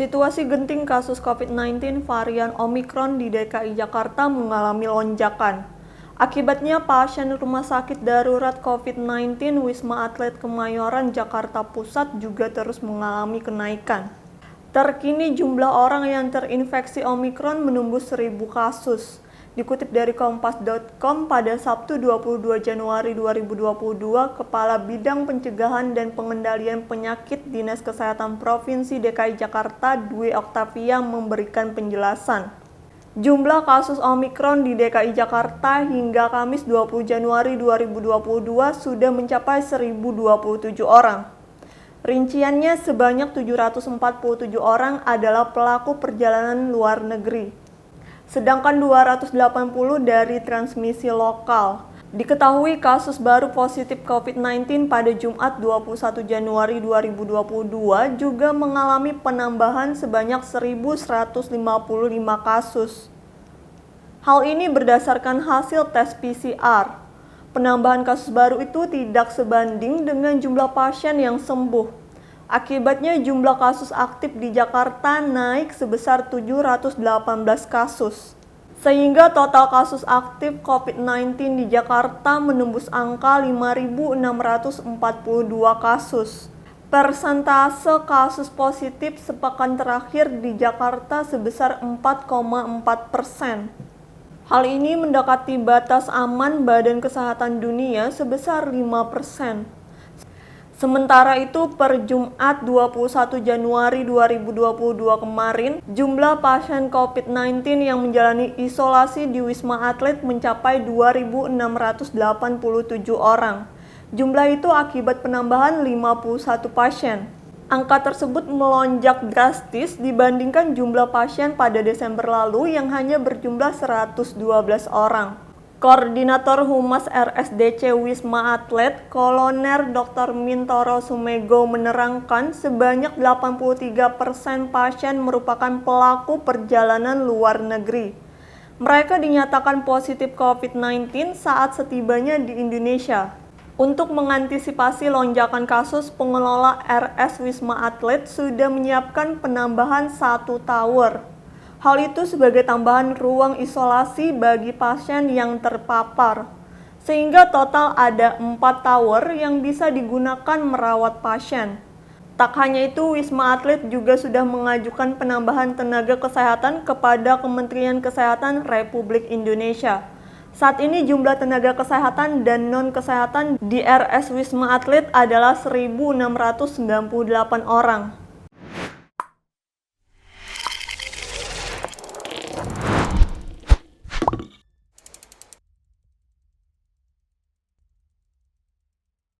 Situasi genting kasus COVID-19 varian Omikron di DKI Jakarta mengalami lonjakan. Akibatnya pasien rumah sakit darurat COVID-19 Wisma Atlet Kemayoran, Jakarta Pusat juga terus mengalami kenaikan. Terkini jumlah orang yang terinfeksi Omikron menembus 1.000 kasus. Dikutip dari kompas.com pada Sabtu 22 Januari 2022, Kepala Bidang Pencegahan dan Pengendalian Penyakit Dinas Kesehatan Provinsi DKI Jakarta, Dwi Oktavia memberikan penjelasan. Jumlah kasus Omikron di DKI Jakarta hingga Kamis 20 Januari 2022 sudah mencapai 1.027 orang. Rinciannya sebanyak 747 orang adalah pelaku perjalanan luar negeri. Sedangkan 280 dari transmisi lokal. Diketahui kasus baru positif COVID-19 pada Jumat 21 Januari 2022 juga mengalami penambahan sebanyak 1.155 kasus. Hal ini berdasarkan hasil tes PCR. Penambahan kasus baru itu tidak sebanding dengan jumlah pasien yang sembuh. Akibatnya jumlah kasus aktif di Jakarta naik sebesar 718 kasus. Sehingga total kasus aktif COVID-19 di Jakarta menembus angka 5.642 kasus. Persentase kasus positif sepekan terakhir di Jakarta sebesar 4,4%. Hal ini mendekati batas aman Badan Kesehatan Dunia sebesar 5%. Sementara itu, per Jumat 21 Januari 2022 kemarin, jumlah pasien COVID-19 yang menjalani isolasi di Wisma Atlet mencapai 2.687 orang. Jumlah itu akibat penambahan 51 pasien. Angka tersebut melonjak drastis dibandingkan jumlah pasien pada Desember lalu yang hanya berjumlah 112 orang. Koordinator Humas RSDC Wisma Atlet, Kolonel Dr. Mintoro Sumego menerangkan sebanyak 83% pasien merupakan pelaku perjalanan luar negeri. Mereka dinyatakan positif COVID-19 saat setibanya di Indonesia. Untuk mengantisipasi lonjakan kasus, pengelola RS Wisma Atlet sudah menyiapkan penambahan 1 tower. Hal itu sebagai tambahan ruang isolasi bagi pasien yang terpapar, sehingga total ada 4 tower yang bisa digunakan merawat pasien. Tak hanya itu, Wisma Atlet juga sudah mengajukan penambahan tenaga kesehatan kepada Kementerian Kesehatan Republik Indonesia. Saat ini jumlah tenaga kesehatan dan non-kesehatan di RS Wisma Atlet adalah 1.698 orang.